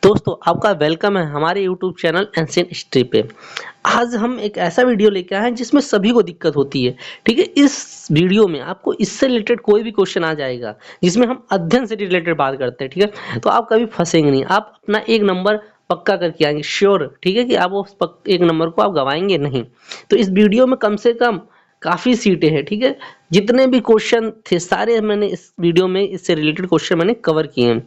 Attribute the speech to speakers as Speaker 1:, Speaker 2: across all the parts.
Speaker 1: दोस्तों आपका वेलकम है हमारे यूट्यूब चैनल एंशिएंट हिस्ट्री पे। आज हम एक ऐसा वीडियो लेके आए हैं जिसमें सभी को दिक्कत होती है। ठीक है, इस वीडियो में आपको इससे रिलेटेड कोई भी क्वेश्चन आ जाएगा जिसमें हम अध्ययन से रिलेटेड बात करते हैं। ठीक है, तो आप कभी फंसेंगे नहीं, आप अपना एक नंबर पक्का करके आएंगे श्योर। ठीक है कि आप वो एक नंबर को आप गवाएंगे नहीं। तो इस वीडियो में कम से कम काफी सीटें हैं। ठीक है, जितने भी क्वेश्चन थे सारे मैंने इस वीडियो में इससे रिलेटेड क्वेश्चन मैंने कवर किए हैं।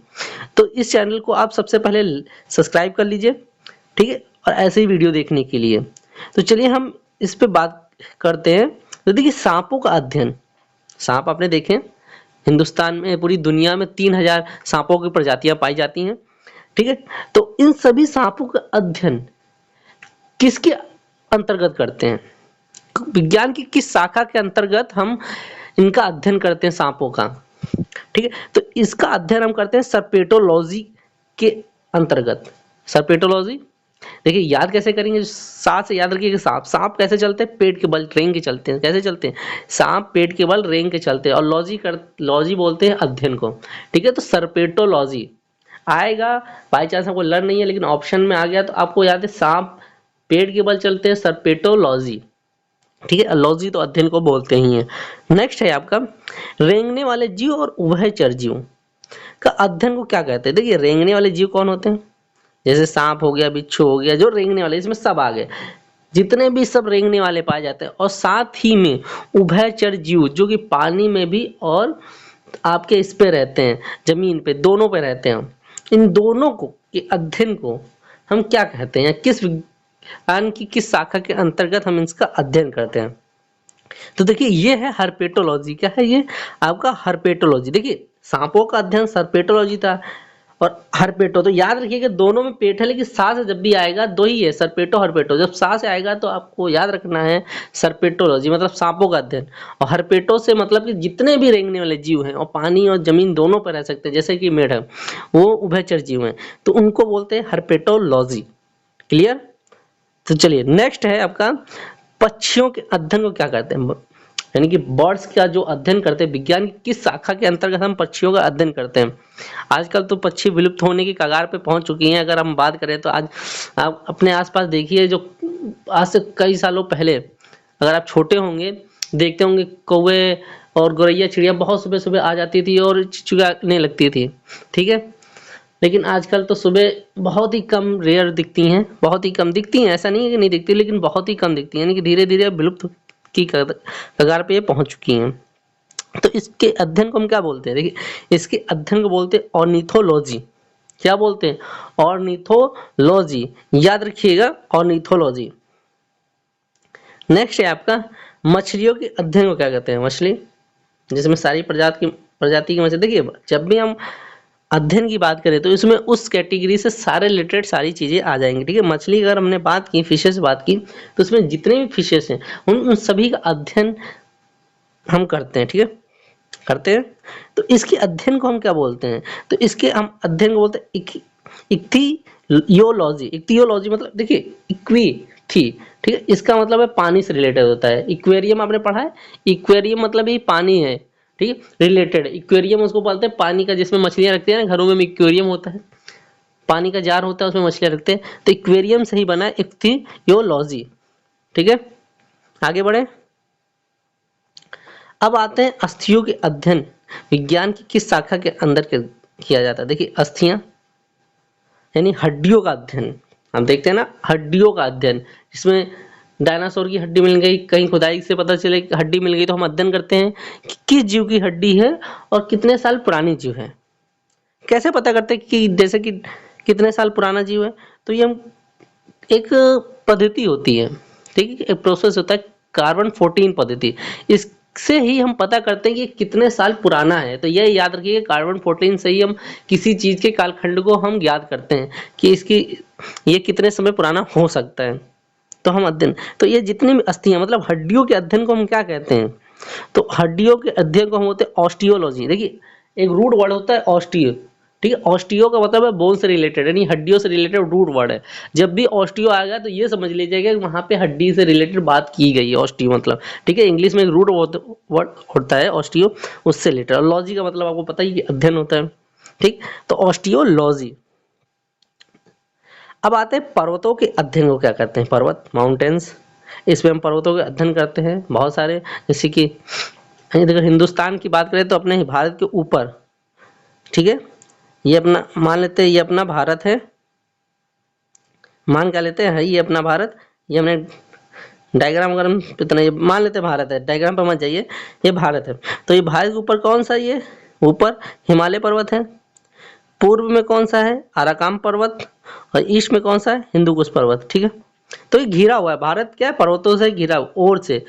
Speaker 1: तो इस चैनल को आप सबसे पहले सब्सक्राइब कर लीजिए। ठीक है, और ऐसे ही वीडियो देखने के लिए तो चलिए हम इस पे बात करते हैं। तो देखिए, सांपों का अध्ययन। सांप आपने देखे हिंदुस्तान में, पूरी दुनिया में 3000 सांपों की प्रजातियां पाई जाती हैं। ठीक है, तो इन सभी सांपों का अध्ययन किसके अंतर्गत करते हैं? विज्ञान की किस शाखा के अंतर्गत हम इनका अध्ययन करते हैं सांपों का? ठीक है, तो इसका अध्ययन हम करते हैं सर्पेटोलॉजी के अंतर्गत। सर्पेटोलॉजी देखिए, याद कैसे करेंगे? सांप से याद रखिए कि सांप सांप कैसे चलते हैं? पेट के बल रेंग के चलते हैं। कैसे चलते हैं? सांप पेट के बल रेंग के चलते हैं। और लॉजी बोलते हैं अध्ययन को। ठीक है, तो सर्पेटोलॉजी आएगा। बाई चांस आपको लर्न नहीं है लेकिन ऑप्शन में आ गया तो आपको याद है, सांप पेट के बल चलते हैं, सर्पेटोलॉजी। ठीक है, लॉजी तो अध्ययन को बोलते ही हैं। नेक्स्ट है आपका रेंगने वाले जीव और उभयचर जीव का अध्ययन को क्या कहते हैं? देखिए, रेंगने वाले जीव कौन होते हैं? जैसे सांप हो गया, बिच्छू हो गया, जो रेंगने वाले, इसमें सब आ गए, जितने भी सब रेंगने वाले पाए जाते हैं। और साथ ही में उभयचर जीव जो कि पानी में भी और आपके इस पे रहते हैं, जमीन पे, दोनों पे रहते हैं। इन दोनों को के अध्ययन को हम क्या कहते हैं, या किस विज्ञान की किस शाखा के अंतर्गत हम इसका अध्ययन करते हैं? तो देखिए, ये है हर्पेटोलॉजी। क्या है ये? आपका हर्पेटोलॉजी। देखिए, सांपों का अध्ययन सर्पेटोलॉजी था, और हर्पेटो तो याद रखिएगा दोनों में पेट है, लेकिन सा से जब भी आएगा दो ही है, सर्पेटो हर्पेटो। जब सा से आएगा तो आपको याद रखना है सर्पेटोलॉजी मतलब सांपों का अध्ययन। और हर्पेटो से मतलब कि जितने भी रेंगने वाले जीव हैं और पानी और जमीन दोनों पर रह सकते हैं, जैसे कि मेढक, वो उभयचर जीव हैं, तो उनको बोलते हैं हर्पेटोलॉजी। क्लियर? तो चलिए, नेक्स्ट है आपका पक्षियों के अध्ययन को क्या कहते हैं? यानी कि बर्ड्स का जो अध्ययन करते हैं, विज्ञान की किस शाखा के अंतर्गत हम पक्षियों का अध्ययन करते हैं? आजकल तो पक्षी विलुप्त होने की कगार पे पहुंच चुकी हैं। अगर हम बात करें तो आज आप अपने आसपास देखिए, जो आज से कई सालों पहले अगर आप छोटे होंगे, देखते होंगे कौवे और गौरैया चिड़िया बहुत सुबह सुबह आ जाती थी और चिचुगाने लगती थी। ठीक है, लेकिन आजकल तो सुबह बहुत ही कम, रेयर दिखती हैं, बहुत ही कम दिखती हैं। ऐसा नहीं है कि नहीं दिखती, लेकिन बहुत ही कम दिखती हैं, यानी कि धीरे धीरे विलुप्त की कगार पे ये पहुंच चुकी हैं। तो इसके अध्ययन को हम क्या बोलते हैं? देखिए, इसके अध्ययन को बोलते हैं ऑर्निथोलॉजी। क्या बोलते हैं? ऑर्निथोलॉजी। याद रखिएगा, ऑर्निथोलॉजी। नेक्स्ट है आपका मछलियों के अध्ययन को क्या कहते हैं? मछली जिसमें सारी प्रजाति की मछली। देखिए, जब भी हम अध्ययन की बात करें तो इसमें उस कैटेगरी से सारे रिलेटेड सारी चीजें आ जाएंगी। ठीक है, मछली अगर हमने बात की, फिशेस बात की, तो उसमें जितने भी फिशेस हैं उन सभी का अध्ययन हम करते हैं। ठीक है, करते हैं। तो इसके अध्ययन को हम क्या बोलते हैं? तो इसके हम अध्ययन को बोलते हैं इक्थियोलॉजी। इक्थियोलॉजी मतलब देखिए, इक्वी थी। ठीक है, इसका मतलब है पानी से रिलेटेड होता है। इक्वेरियम आपने पढ़ा है, इक्वेरियम मतलब ही पानी है। ठीक है, रिलेटेड इक्वेरियम उसको बोलते हैं पानी का, जिसमें मछलियां रखते हैं ना, घरों में इक्वेरियम होता है, पानी का जार होता है, उसमें मछलियां रखते हैं। तो इक्वेरियम से ही बना है इक्थियोलॉजी। ठीक है, आगे बढ़े। अब आते हैं अस्थियों के अध्ययन। विज्ञान की किस शाखा के अंदर किया जाता है? देखिए, अस्थियां यानी हड्डियों का अध्ययन। हम देखते हैं ना, हड्डियों का अध्ययन, जिसमें डायनासोर की हड्डी मिल गई, कहीं खुदाई से पता चले कि हड्डी मिल गई, तो हम अध्ययन करते हैं कि किस जीव की हड्डी है और कितने साल पुरानी जीव है। कैसे पता करते हैं कि जैसे कि कितने साल पुराना जीव है? तो ये हम एक पद्धति होती है। ठीक है, एक प्रोसेस होता है, कार्बन 14 पद्धति। इससे ही हम पता करते हैं कि कितने साल पुराना है। तो ये याद रखिए, कार्बन 14 से ही हम किसी चीज के कालखंड को हम याद करते हैं कि इसकी ये कितने समय पुराना हो सकता है। तो हम अध्ययन, तो ये जितनी भी अस्थियां मतलब हड्डियों के अध्ययन को हम क्या कहते हैं? तो हड्डियों के अध्ययन को हम बोलते हैं ऑस्टियोलॉजी। देखिए, एक रूट वर्ड होता है ऑस्टियो। ठीक है, ऑस्टियो का मतलब है बोन से रिलेटेड, यानी हड्डियों से रिलेटेड रूट वर्ड है। जब भी ऑस्टियो आएगा तो ये समझ लीजिएगा कि वहां पे हड्डी से रिलेटेड बात की गई है, ऑस्टियो मतलब। ठीक है, इंग्लिश में एक रूट वर्ड होता है ऑस्टियो, उससे रिलेटेड। और लॉजी का मतलब आपको पता ही कि अध्ययन होता है। ठीक, तो ऑस्टियोलॉजी। अब आते हैं पर्वतों के अध्ययन को क्या करते हैं, पर्वत माउंटेन्स, इसमें हम पर्वतों के अध्ययन करते हैं बहुत सारे, जैसे कि अगर हिंदुस्तान की बात करें तो अपने भारत के ऊपर, ठीक है, ये अपना मान लेते हैं, ये अपना भारत है, मान क्या लेते हैं, ये अपना भारत, ये हमने डायग्राम अगर हम इतना ये मान लेते हैं भारत है, डायग्राम पर मत जाइए, ये भारत है। तो ये भारत के ऊपर कौन सा, ये ऊपर हिमालय पर्वत है, पूर्व में कौन सा है, आराकान पर्वत, और ईस्ट में कौन सा है, हिंदू कुश पर्वत, ठीक है। तो ये घिरा हुआ है, भारत क्या है, पर्वतों से घिरा हुआ, ओर से,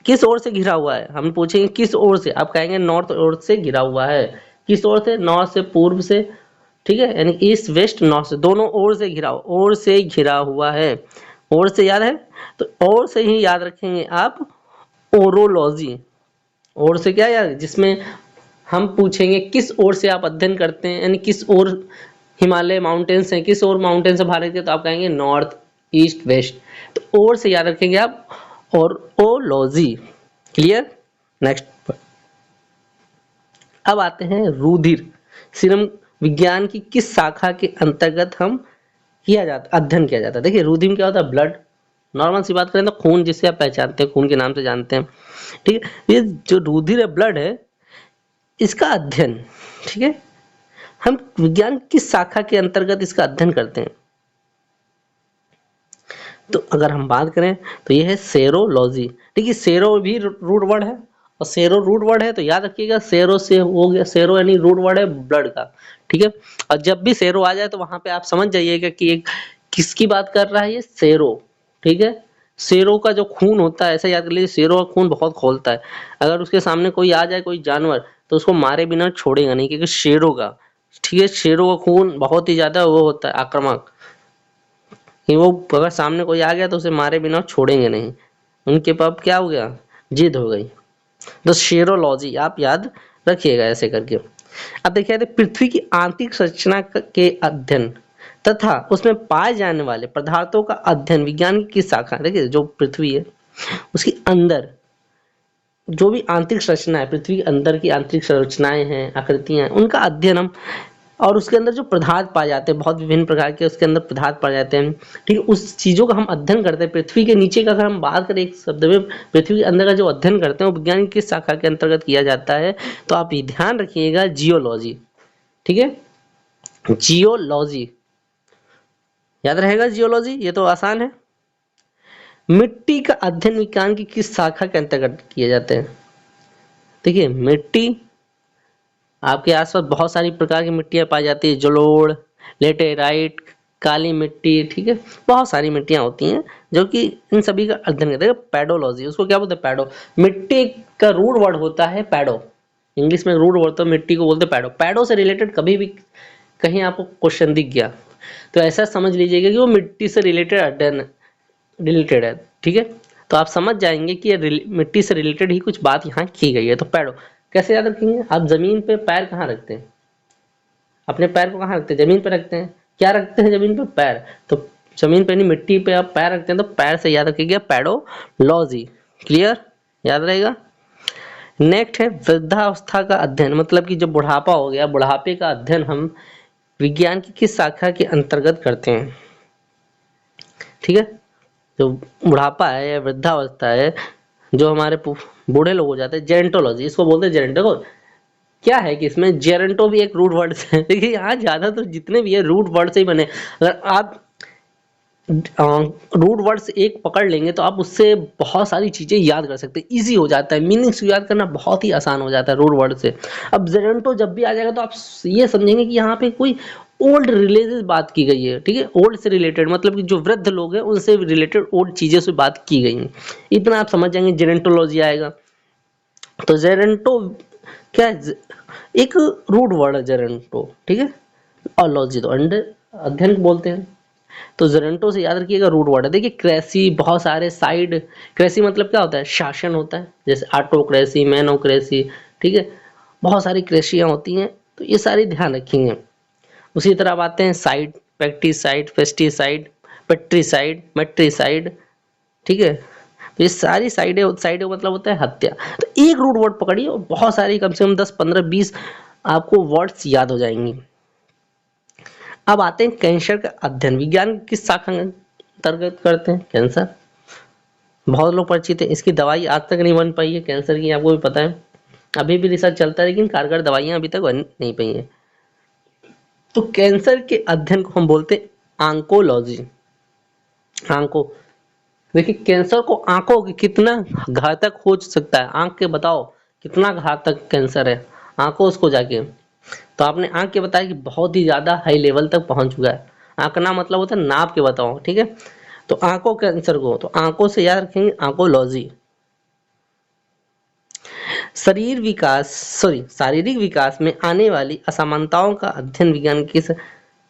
Speaker 1: किस ओर से घिरा हुआ है, हम पूछेंगे किस ओर से, आप कहेंगे नॉर्थ ओर से घिरा हुआ है, किस ओर से, नॉर्थ से, पूर्व से, ठीक है, यानी ईस्ट वेस्ट नॉर्थ से, दोनों ओर से घिरा, ओर से घिरा हुआ है, ओर से याद है, तो ओर से ही याद रखेंगे आप, ओरोलॉजी, ओर से क्या यार, जिसमें हम पूछेंगे किस ओर से आप अध्ययन करते हैं, यानी किस ओर हिमालय माउंटेन्स हैं, किस ओर माउंटेन्स है भारत के, तो आप कहेंगे नॉर्थ ईस्ट वेस्ट, तो ओर से याद रखेंगे आप, और ओलॉजी, क्लियर। नेक्स्ट, अब आते हैं रुधिर, सीरम विज्ञान की किस शाखा के अंतर्गत हम किया जाता, अध्ययन किया जाता है। देखिए रुधिर में क्या होता है, ब्लड, नॉर्मल सी बात करें तो खून, जिसे आप पहचानते हैं, खून के नाम से जानते हैं, ठीक है। ये जो रुधिर है, ब्लड है, इसका अध्ययन, ठीक है, हम विज्ञान किस शाखा के अंतर्गत इसका अध्ययन करते हैं, तो अगर हम बात करें तो ये है सेरोलॉजी, ठीक है। सेरो भी रूट वर्ड है, और सेरो रूट वर्ड है, तो याद रखिएगा सेरो से हो गया, सेरो यानी रूट वर्ड है ब्लड का, ठीक है। और जब भी सेरो आ जाए तो वहां पे आप समझ जाइएगा कि एक किसकी बात कर रहा है, ये सेरो, ठीक है। शेरों का जो खून होता है, ऐसा याद कर लीजिए, शेरों का खून बहुत खोलता है, अगर उसके सामने कोई आ जाए, कोई जानवर, तो उसको मारे बिना छोड़ेगा नहीं, क्योंकि शेरों का, ठीक है, शेरों का खून बहुत ही ज्यादा वो होता है, आक्रामक, कि वो अगर सामने कोई आ गया तो उसे मारे बिना छोड़ेंगे नहीं, उनके पास क्या हो गया, जिद हो गई। तो शेरोलॉजी आप याद रखिएगा ऐसे करके। अब देखिए पृथ्वी की आंतरिक संरचना के अध्ययन तथा उसमें पाए जाने वाले पदार्थों का अध्ययन विज्ञान की किस शाखा, देखिए जो पृथ्वी है उसके अंदर जो भी आंतरिक संरचना है, पृथ्वी के अंदर की आंतरिक संरचनाएं हैं, आकृतियां हैं, उनका अध्ययन हम, और उसके अंदर जो पदार्थ पाए जाते हैं, बहुत विभिन्न प्रकार के उसके अंदर पदार्थ पाए जाते हैं, ठीक है, उस चीजों का हम अध्ययन करते हैं। पृथ्वी के नीचे का अगर हम बात करें एक शब्द में, पृथ्वी के अंदर का जो अध्ययन करते हैं वो विज्ञान की किस शाखा के अंतर्गत किया जाता है, तो आप ये ध्यान रखिएगा, जियोलॉजी, ठीक है, जियोलॉजी याद रहेगा, जियोलॉजी, ये तो आसान है। मिट्टी का अध्ययन विज्ञान की किस शाखा के अंतर्गत किए जाते हैं, देखिए मिट्टी, आपके आसपास बहुत सारी प्रकार की मिट्टियां पाई जाती है, जलोढ़, लेटेराइट, काली मिट्टी, ठीक है, बहुत सारी मिट्टियां होती हैं जो कि इन सभी का अध्ययन करते हैं। पैडोलॉजी, उसको क्या बोलते हैं, पैडो, मिट्टी का रूट वर्ड होता है पैडो, इंग्लिश में रूट वर्ड तो मिट्टी को बोलते हैं पैडो। पैडो से रिलेटेड कभी भी कहीं आपको क्वेश्चन दिख गया तो ऐसा समझ लीजिएगा कि वो मिट्टी से रिलेटेड अध्ययन रिलेटेड है, ठीक है। तो आप समझ जाएंगे कि ये मिट्टी से रिलेटेड ही कुछ बात यहाँ की गई है। तो पैडो कैसे याद रखेंगे, आप जमीन पे पैर कहाँ रखते हैं, अपने पैर को कहाँ रखते हैं, जमीन पे रखते हैं, क्या रखते हैं जमीन पे, पैर, तो जमीन पे नहीं मिट्टी पे आप पैर रखते हैं, तो पैर से याद रखिएगा पैडोलॉजी, क्लियर, याद रहेगा। नेक्स्ट है वृद्धावस्था का अध्ययन, मतलब कि जब बुढ़ापा हो गया, बुढ़ापे का अध्ययन हम विज्ञान की किस शाखा के अंतर्गत करते हैं, ठीक है। जो बुढ़ापा है या वृद्धावस्था है, जो हमारे बूढ़े लोग हो जाते हैं, जेरेंटोलॉजी इसको बोलते हैं। जेरेंटो क्या है कि इसमें जेरेंटो भी एक रूट वर्ड है, देखिए यहाँ ज्यादातर तो जितने भी है रूट वर्ड से ही बने। अगर आप रूट वर्ड्स एक पकड़ लेंगे तो आप उससे बहुत सारी चीजें याद कर सकते हैं, इजी हो जाता है, मीनिंग्स याद करना बहुत ही आसान हो जाता है रूट वर्ड से। अब जेरेंटो जब भी आ जाएगा तो आप ये समझेंगे कि यहाँ पे कोई ओल्ड रिलेटेड बात की गई है, ठीक है, ओल्ड से रिलेटेड, मतलब कि जो वृद्ध लोग हैं उनसे रिलेटेड ओल्ड चीजें से बात की गई है, इतना आप समझ जाएंगे, जेरेंटोलॉजी आएगा। तो जेरेंटो क्या है, एक रूट वर्ड है जेरेंटो, ठीक है, और लॉजी तो अंडर अध्ययन बोलते हैं। तो जेरेंटो से याद रखिएगा रूट वर्ड है। देखिए क्रेसी, बहुत सारे साइड, क्रेसी मतलब क्या होता है, शासन होता है, जैसे ऑटोक्रेसी, मैनोक्रेसी, ठीक है, बहुत सारी क्रेसियां होती हैं, तो ये सारी ध्यान रखेंगे। उसी तरह अब आते हैं साइड, पेक्टिसाइड, पेस्टिसाइड, पेट्रीसाइड, मेट्रीसाइड, ठीक है, तो ये सारी साइडें, साइडें मतलब होता है हत्या। तो एक रूट वर्ड पकड़िए और बहुत सारी, कम से कम 10 15 20 आपको वर्ड्स याद हो जाएंगी। अब आते हैं कैंसर का अध्ययन। विज्ञान किस शाखा के अंतर्गत करते हैं? कैंसर। बहुत लोग परिचित हैं, इसकी दवाई आज तक नहीं बन पाई है कैंसर की, आपको भी पता है। अभी भी रिसर्च चलता है लेकिन कारगर दवाइयां अभी तक बन नहीं पाई हैं। तो कैंसर के अध्ययन को हम बोलते हैं आंकोलॉजी। आंको, देखिए कैंसर को आंखों की कितना घातक हो सकता है, आंख के बताओ कितना घातक कैंसर है, आंखों उसको जाके। तो आपने आंख के बताया कि बहुत ही ज्यादा हाई लेवल तक पहुंच चुका है। आंकना मतलब होता है नाप के बताओ, ठीक है। तो आंखों कैंसर को तो आंखों से याद रखेंगे आंकोलॉजी। शारीरिक विकास में आने वाली असमानताओं का अध्ययन विज्ञान किस।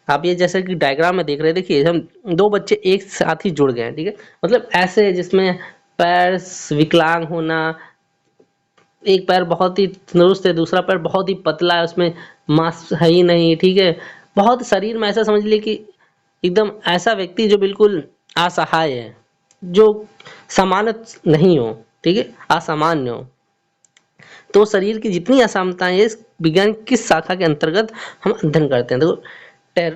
Speaker 1: आप ये जैसे कि डायग्राम में देख रहे हैं, देखिए हम दो बच्चे एक साथ ही जुड़ गए हैं, ठीक है। मतलब ऐसे जिसमें पैर विकलांग होना, एक पैर बहुत ही तंदुरुस्त है, दूसरा पैर बहुत ही पतला है, उसमें मांस है ही नहीं, ठीक है। बहुत शरीर में ऐसा समझ लीजिए कि एकदम ऐसा व्यक्ति जो बिल्कुल असहाय है, जो सामान्य नहीं हो, ठीक है, असामान्य हो। तो शरीर की जितनी असामताएं इस विज्ञान किस शाखा के अंतर्गत हम अध्ययन करते हैं? देखो टेर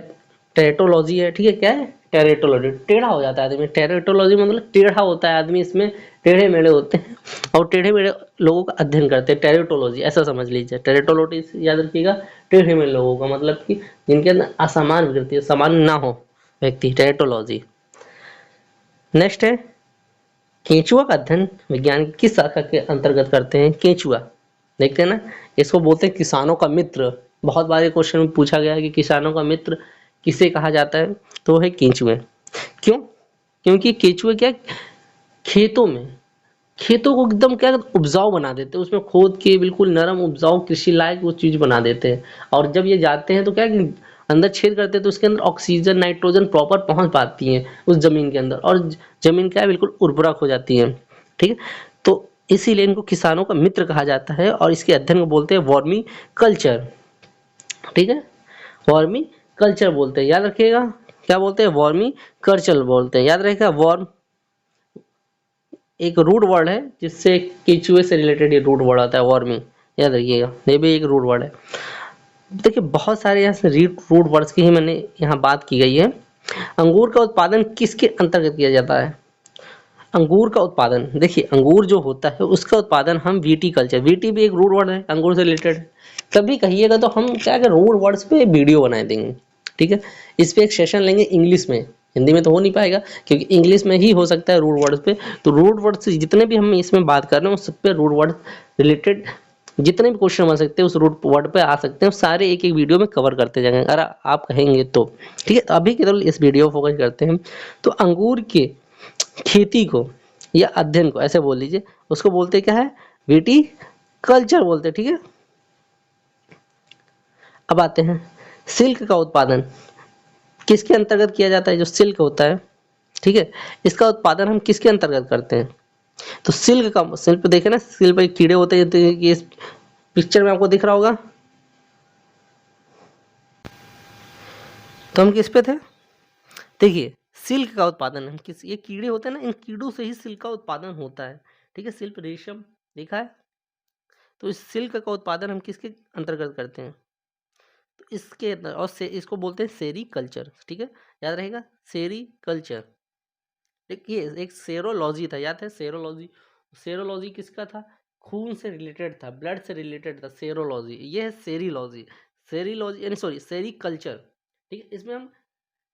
Speaker 1: टेरेटोलॉजी है, ठीक है। क्या है? टेरेटोलॉजी। टेढ़ा हो जाता है आदमी, टेरेटोलॉजी मतलब टेढ़ा होता है आदमी, इसमें टेढ़े मेढ़े होते हैं और टेढ़े मेढ़े लोगों का अध्ययन करते हैं, टेरेटोलॉजी ऐसा समझ लीजिए। टेरेटोलॉजी याद रखिएगा, टेढ़े मेढ़े लोगों का मतलब कि जिनके अंदर असामान्य विकृति, सामान्य ना हो व्यक्ति, टेरेटोलॉजी। नेक्स्ट है केंचुआ का अध्ययन विज्ञान की किस शाखा के अंतर्गत करते हैं? केंचुआ, देखते हैं ना, इसको बोलते हैं किसानों का मित्र। बहुत बार क्वेश्चन में पूछा गया है कि किसानों का मित्र किसे कहा जाता है, तो वो है केंचुए। क्यों? क्योंकि केंचुए क्या, खेतों में, खेतों को एकदम क्या उपजाऊ बना देते हैं, उसमें खोद के बिल्कुल नरम उपजाऊ कृषि लायक वो चीज बना देते हैं। और जब ये जाते हैं तो क्या कि अंदर छेद करते हैं तो उसके अंदर ऑक्सीजन नाइट्रोजन प्रॉपर पहुंच पाती है उस जमीन के अंदर, और जमीन क्या है बिल्कुल उर्वरक हो जाती है, ठीक है। तो इसीलिए इनको किसानों का मित्र कहा जाता है और इसके अध्ययन को बोलते हैं वर्मी कल्चर, ठीक है। वर्मी कल्चर बोलते हैं, याद रखिएगा। क्या बोलते हैं? वर्मी कल्चर बोलते हैं, याद रखिएगा। वर्म एक रूट वर्ड है जिससे केचुए से रिलेटेड ये रूट वर्ड आता है, वार्मिंग, याद रखिएगा, ये भी एक रूट वर्ड है। देखिए बहुत सारे यहाँ से रूट वर्ड्स की ही मैंने यहाँ बात की गई है। अंगूर का उत्पादन किसके अंतर्गत किया जाता है? अंगूर का उत्पादन, देखिए अंगूर जो होता है उसका उत्पादन हम वीटी कल्चर, वीटी भी एक रूट वर्ड है, अंगूर से रिलेटेड। कभी कहिएगा तो हम क्या करें, रूट वर्ड्स पे वीडियो बना देंगे, ठीक है। इस पे एक सेशन लेंगे इंग्लिश में, हिंदी में तो हो नहीं पाएगा क्योंकि इंग्लिश में ही हो सकता है रूट वर्ड्स पे। तो रूट वर्ड से जितने भी हम इसमें बात कर रहे हैं उस सब पे रूट वर्ड रिलेटेड जितने भी क्वेश्चन बन सकते हैं उस रूट वर्ड पे आ सकते हैं, सारे एक एक वीडियो में कवर करते जाएंगे अगर आप कहेंगे तो, ठीक है। तो अभी केवल इस वीडियो फोकस करते हैं। तो अंगूर के खेती को या अध्ययन को ऐसे बोल लीजिए, उसको बोलते क्या है? विटी कल्चर बोलते हैं, ठीक है। अब आते हैं सिल्क का उत्पादन किसके अंतर्गत किया जाता है? जो सिल्क होता है, ठीक है, इसका उत्पादन हम किसके अंतर्गत करते हैं? तो सिल्क का, सिल्क देखे ना, सिल्क पे कीड़े होते हैं, तो ये इस पिक्चर में आपको दिख रहा होगा। तो हम किस पे थे? देखिए सिल्क का उत्पादन हम किस, ये कीड़े होते हैं ना, इन कीड़ों से ही सिल्क का उत्पादन होता है, ठीक है। सिल्क रेशम देखा है। तो इस सिल्क का उत्पादन हम किसके अंतर्गत करते हैं? तो इसके अंदर और से इसको बोलते हैं सेरी कल्चर, ठीक है, याद रहेगा, सेरी कल्चर। देखिए एक सेरोलॉजी था, याद है सेरोलॉजी? सेरोलॉजी किसका था? खून से रिलेटेड था, ब्लड से रिलेटेड था सेरोलॉजी। ये है सेरीलॉजी, सेरीलॉजी यानी सॉरी सेरी कल्चर, ठीक है। इसमें हम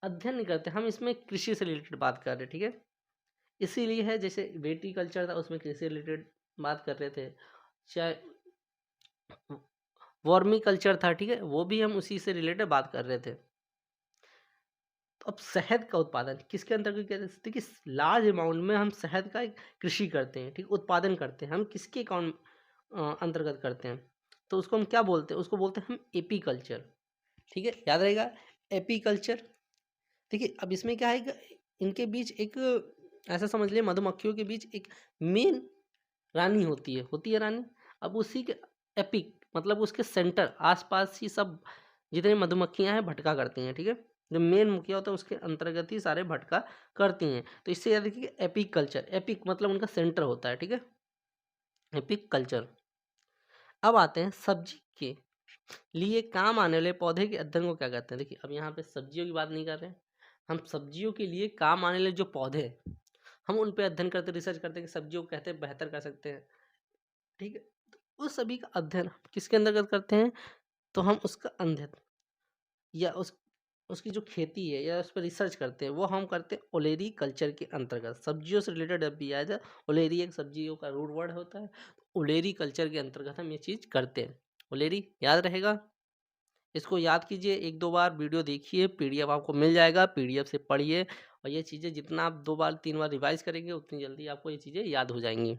Speaker 1: अध्ययन नहीं करते, हम इसमें कृषि से रिलेटेड बात कर रहे हैं, ठीक है। इसीलिए है, जैसे वेटी कल्चर था उसमें कृषि से रिलेटेड बात कर रहे थे, चाहे वर्मी कल्चर था, ठीक है, वो भी हम उसी से रिलेटेड बात कर रहे थे। तो अब शहद का उत्पादन किसके अंतर्गत किया जाता है? देखिए लार्ज अमाउंट में हम शहद का एक कृषि करते हैं, ठीक, उत्पादन करते हैं, हम किसके अकाउंट अंतर्गत करते हैं? तो उसको हम क्या बोलते हैं? उसको बोलते हैं हम एपी कल्चर, ठीक है, याद रहेगा, एपी कल्चर। देखिए अब इसमें क्या है कि इनके बीच एक, ऐसा समझ लिया, मधुमक्खियों के बीच एक मेन रानी होती है रानी। अब उसी के एपिक मतलब उसके सेंटर आसपास ही सब जितने मधुमक्खियां हैं भटका करती हैं, ठीक है। जो मेन मुखिया होता है उसके अंतर्गत ही सारे भटका करती हैं। तो इससे याद रखिए एपिक कल्चर, एपिक मतलब उनका सेंटर होता है, ठीक है, एपिक कल्चर। अब आते हैं सब्जी के लिए काम आने वाले पौधे के अध्ययन को क्या कहते हैं? देखिए अब यहाँ पे सब्जियों की बात नहीं कर रहे हैं, हम सब्जियों के लिए काम आने वाले जो पौधे हैं, हम उन पे अध्ययन करते रिसर्च करते हैं कि सब्जियों को कहते हैं बेहतर कर सकते हैं, ठीक है? तो उस सभी का अध्ययन हम किसके अंतर्गत करते हैं? तो हम उसका अध्ययन या उसकी जो खेती है या उस पर रिसर्च करते हैं वो हम करते हैं ओलेरी कल्चर के अंतर्गत। सब्जियों से रिलेटेड जब भी आया जाए, ओलेरी एक सब्जियों का रूट वर्ड होता है, ओलेरी कल्चर के अंतर्गत हम ये चीज़ करते हैं। ओलेरी याद रहेगा, इसको याद कीजिए, एक दो बार वीडियो देखिए, पीडीएफ आपको मिल जाएगा, पीडीएफ से पढ़िए और ये चीज़ें जितना आप दो बार तीन बार रिवाइज करेंगे उतनी जल्दी आपको ये चीज़ें याद हो जाएंगी।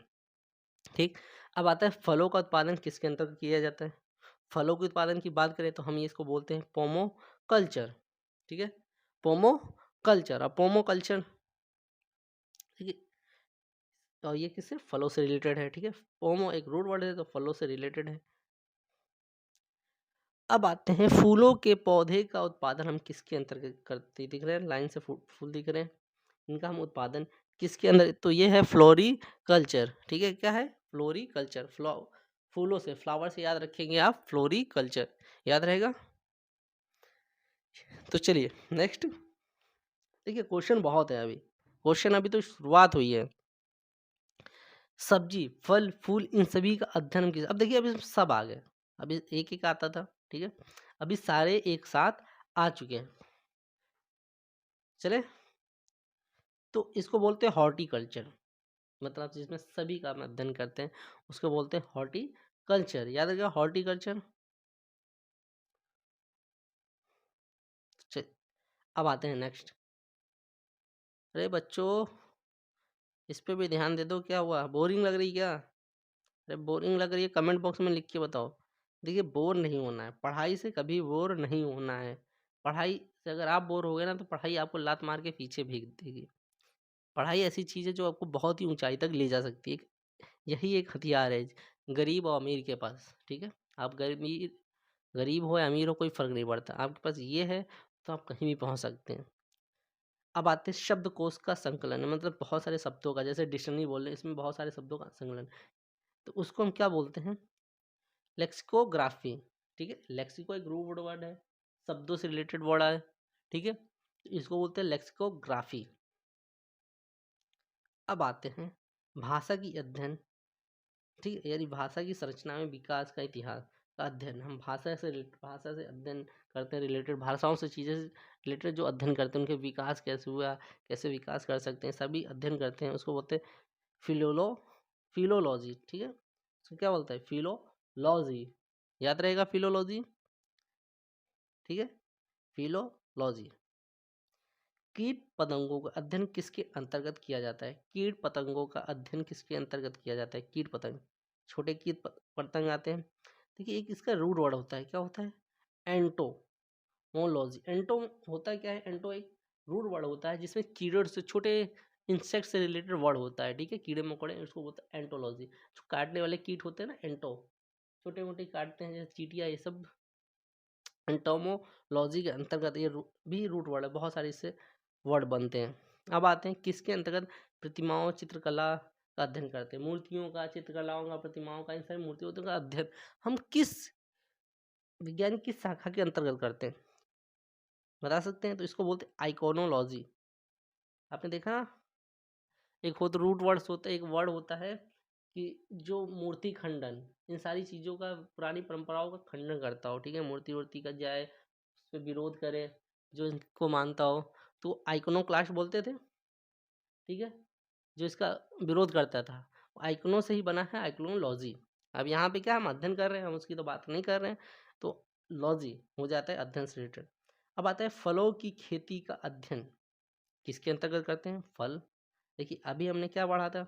Speaker 1: ठीक, अब आता है फलों का उत्पादन किसके अंतर्गत किया जाता है? फलों के उत्पादन की बात करें तो हम ये इसको बोलते हैं पोमो कल्चर, ठीक है? पोमो कल्चर, अब पोमो कल्चर, ठीक है, और ये किससे फलों से रिलेटेड है, ठीक है? पोमो एक रूट वर्ड है तो फलों से रिलेटेड है। अब आते हैं फूलों के पौधे का उत्पादन हम किसके अंतर्गत करते दिख रहे हैं, लाइन से फूल दिख रहे हैं, इनका हम उत्पादन किसके अंदर, तो ये है फ्लोरी कल्चर, ठीक है? क्या है? फ्लोरी कल्चर, फूलों से, फ्लावर से याद रखेंगे आप, फ्लोरी कल्चर याद रहेगा। तो चलिए नेक्स्ट, देखिए क्वेश्चन बहुत है, अभी क्वेश्चन अभी तो शुरुआत हुई है। सब्जी, फल, फूल, इन सभी का अध्ययन हम किस, अब देखिए अभी सब आ गए, अभी एक एक आता था, ठीक है? अभी सारे एक साथ आ चुके हैं, चले, तो इसको बोलते हैं हॉर्टिकल्चर, मतलब जिसमें सभी का हम अध्ययन करते हैं उसको बोलते हैं हॉर्टिकल्चर, याद रखिएगा हॉर्टिकल्चर। अब आते हैं नेक्स्ट, अरे बच्चों इस पे भी ध्यान दे दो, क्या हुआ, बोरिंग लग रही क्या? अरे बोरिंग लग रही है कमेंट बॉक्स में लिख के बताओ। देखिए बोर नहीं होना है, पढ़ाई से कभी बोर नहीं होना है। पढ़ाई से अगर आप बोर हो गए ना तो पढ़ाई आपको लात मार के पीछे भेज देगी। पढ़ाई ऐसी चीज़ है जो आपको बहुत ही ऊंचाई तक ले जा सकती है, यही एक हथियार है गरीब और अमीर के पास, ठीक है? आप गरीब हो या अमीर हो कोई फर्क नहीं पड़ता, आपके पास ये है तो आप कहीं भी पहुंच सकते हैं। अब आते हैं शब्दकोश का संकलन, मतलब बहुत सारे शब्दों का, जैसे डिक्शनरी बोल रहे हैं इसमें बहुत सारे शब्दों का संकलन, तो उसको हम क्या बोलते हैं? लेक्सिकोग्राफी, ठीक है? लेक्सिको एक रूट वर्ड है, शब्दों से रिलेटेड वर्ड है, ठीक है? तो इसको बोलते हैं लेक्सिकोग्राफी। अब आते हैं भाषा की अध्ययन, ठीक है? यानी भाषा की संरचना में विकास का इतिहास का अध्ययन, हम भाषा से अध्ययन करते हैं, रिलेटेड भाषाओं से चीज़ें रिलेटेड जो अध्ययन करते हैं उनके विकास कैसे हुआ, कैसे विकास कर सकते हैं, सभी अध्ययन करते हैं, उसको बोलते हैं फिलोलो फिलोलॉजी, ठीक है? उसको क्या बोलता है? फिलोलॉजी, याद रहेगा फिलोलॉजी, ठीक है? फिलोलॉजी। कीट पतंगों का अध्ययन किसके अंतर्गत किया जाता है? कीट पतंगों का अध्ययन किसके अंतर्गत किया जाता है? कीट पतंग, छोटे कीट पतंग आते हैं, देखिए एक इसका रूट वर्ड होता है, क्या होता है? एंटोमोलॉजी। एंटो होता है क्या है? एंटो एक रूट वर्ड होता है जिसमें कीड़े से, छोटे इंसेक्ट से रिलेटेड वर्ड होता है, ठीक है? कीड़े मकोड़े, उसको बोलते हैं एंटोलॉजी। जो काटने वाले कीट होते हैं ना, एंटो, छोटे मोटे काटते हैं जैसे चींटियाँ, ये सब एंटोमोलॉजी के अंतर्गत ये भी रूट वर्ड है, बहुत सारे इससे वर्ड बनते हैं। अब आते हैं किसके अंतर्गत? प्रतिमाओं चित्रकला का अध्ययन करते हैं, मूर्तियों का, चित्रकलाओं का, प्रतिमाओं का, इन सारी मूर्तियों का अध्ययन हम किस विज्ञान की शाखा के अंतर्गत करते हैं, बता सकते हैं? तो इसको बोलते हैं आइकोनोलॉजी। आपने देखा ना, एक होता रूट वर्ड्स होता है, एक वर्ड होता है कि जो मूर्ति खंडन, इन सारी चीज़ों का, पुरानी परंपराओं का खंडन करता हो, ठीक है? मूर्ति वूर्ति का जाए उस पर विरोध करे, जो इनको मानता हो, तो आइकोनोक्लास्ट बोलते थे, ठीक है? जो इसका विरोध करता था, आइकनों से ही बना है आइकोनोलॉजी। अब यहाँ पे क्या हम अध्ययन कर रहे हैं, हम उसकी तो बात नहीं कर रहे हैं, तो लॉजी हो जाता है अध्ययन से रिलेटेड। अब आता है फलों की खेती का अध्ययन किसके अंतर्गत करते हैं? फल, देखिए अभी हमने क्या पढ़ा था?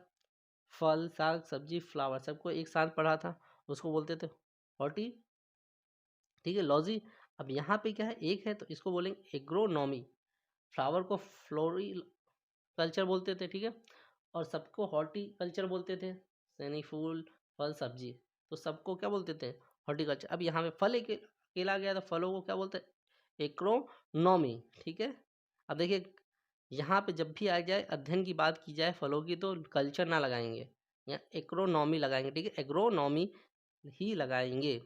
Speaker 1: फल, साग, सब्जी, फ्लावर, सबको एक साथ पढ़ा था, उसको बोलते थे हॉर्टी, ठीक है, लॉजी। अब यहाँ पे क्या है, एक है तो इसको बोलेंगे एग्रोनॉमी। फ्लावर को फ्लोरी कल्चर बोलते थे, ठीक है? और सबको हॉर्टिकल्चर बोलते थे, यानी फूल, फल, सब्जी, तो सबको क्या बोलते थे? हॉर्टिकल्चर। अब यहाँ पे फल एक अकेला आ गया तो फलों को क्या बोलते हैं? एग्रोनॉमी, ठीक है? अब देखिए यहाँ पे जब भी आ जाए अध्ययन की बात की जाए फलों की तो कल्चर ना लगाएंगे, यहाँ एग्रोनॉमी लगाएंगे, ठीक है? एग्रोनॉमी ही लगाएंगे।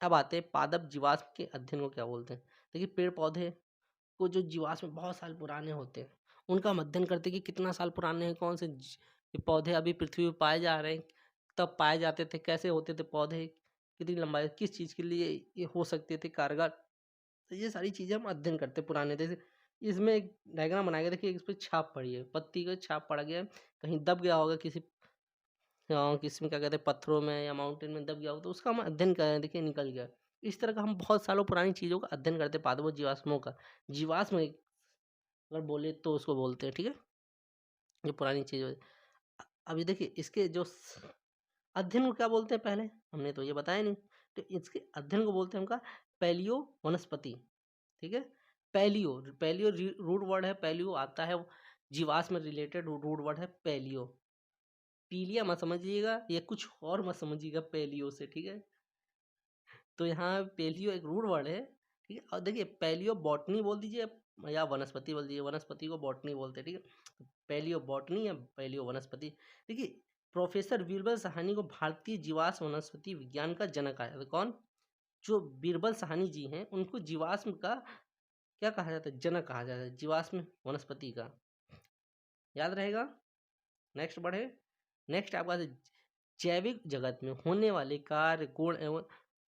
Speaker 1: अब आते हैं पादप जीवाश्म के अध्ययन को क्या बोलते हैं। देखिए पेड़ पौधे को जो जीवाश्म बहुत साल पुराने होते हैं उनका हम अध्ययन करते हैं कि कितना साल पुराने हैं, कौन से ये पौधे अभी पृथ्वी पर पाए जा रहे हैं, तब पाए जाते थे, कैसे होते थे पौधे, कितनी लंबाई, किस चीज़ के लिए ये हो सकते थे कारगर। तो ये सारी चीज़ें हम अध्ययन करते हैं पुराने। जैसे इसमें एक डायग्राम बनाया गया, देखिए इस पे छाप पड़ी है, पत्ती का छाप पड़ा गया है, कहीं दब गया होगा किसी किसी में क्या कहते हैं पत्थरों में या माउंटेन में दब गया हो तो उसका हम अध्ययन कर रहे हैं, देखिए निकल गया। इस तरह का हम बहुत सालों पुरानी चीज़ों का अध्ययन करते हैं, पादपों जीवाश्मों का। जीवाश्म अगर बोले तो उसको बोलते हैं, ठीक है, ये पुरानी चीज़ है। अभी देखिए इसके जो अध्ययन को क्या बोलते हैं, पहले हमने तो ये बताया नहीं। तो इसके अध्ययन को बोलते हैं उनका पैलियो वनस्पति, ठीक है। पैलियो पैलियो रूट वर्ड है, पैलियो आता है जीवाश्म रिलेटेड रूट वर्ड है पैलियो। पीलिया मत समझिएगा, ये कुछ और मत समझिएगा पैलियो से, ठीक है। तो यहाँ पैलियो एक रूट वर्ड है, ठीक है। और देखिए पैलियो बॉटनी बोल दीजिए या वनस्पति बोल दीजिए, वनस्पति को बॉटनी बोलते हैं, ठीक है। पैलियो बॉटनी या पैलियो वनस्पति। देखिए प्रोफेसर बीरबल साहनी को भारतीय जीवाश्म वनस्पति विज्ञान का जनक आया था। कौन? जो बीरबल साहनी जी हैं उनको जीवाश्म का क्या कहा जाता है, जनक कहा जाता है, जीवाश्म वनस्पति का, याद रहेगा। नेक्स्ट बढ़े। नेक्स्ट आपका जैविक जगत में होने वाले कार्य गुण एवं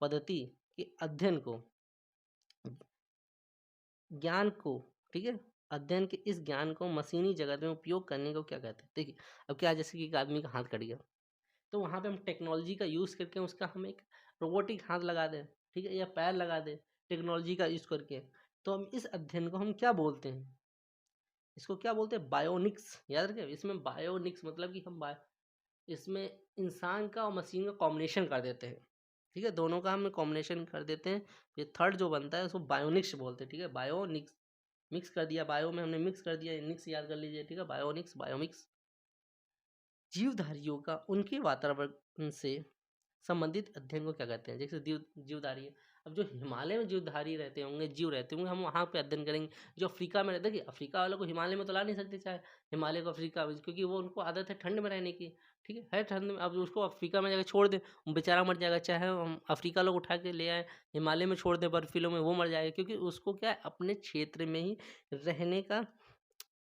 Speaker 1: पद्धति के अध्ययन को, ज्ञान को, ठीक है, अध्ययन के इस ज्ञान को मशीनी जगत में उपयोग करने को क्या कहते हैं। देखिए अब क्या, जैसे कि एक आदमी का हाथ कट गया तो वहाँ पे हम टेक्नोलॉजी का यूज़ करके उसका हम एक रोबोटिक हाथ लगा दें, ठीक है, या पैर लगा दें टेक्नोलॉजी का यूज़ करके, तो हम इस अध्ययन को हम क्या बोलते हैं, इसको क्या बोलते हैं, बायोनिक्स। याद रखें, इसमें बायोनिक्स मतलब कि हम इसमें इंसान का और मशीन का कॉम्बिनेशन कर देते हैं, ठीक है, दोनों का हम कॉम्बिनेशन कर देते हैं। ये थर्ड जो बनता है उसको बायोनिक्स बोलते हैं, ठीक है। बायोनिक्स मिक्स कर दिया, बायो में हमने मिक्स कर दिया, निक्स याद कर लीजिए, ठीक है, बायोनिक्स बायोमिक्स। जीवधारियों का उनके वातावरण से संबंधित अध्ययन को क्या कहते हैं। जैसे जीवधारी है, अब जो हिमालय में जीवधारी रहते होंगे, जीव रहते होंगे, हम वहाँ पे अध्ययन करेंगे। जो अफ्रीका में रहते, देखिए अफ्रीका वालों को हिमालय में तो ला नहीं सकते, चाहे हिमालय को अफ्रीका में, क्योंकि वो उनको आदत है ठंड में रहने की, ठीक है ठंड में। अब उसको अफ्रीका में जाकर छोड़ दे, वो बेचारा मर जाएगा, चाहे हम अफ्रीका लोग उठा के ले आए हिमालय में छोड़ दे बर्फीलों में, वो मर जाएगा, क्योंकि उसको क्या है अपने क्षेत्र में ही रहने का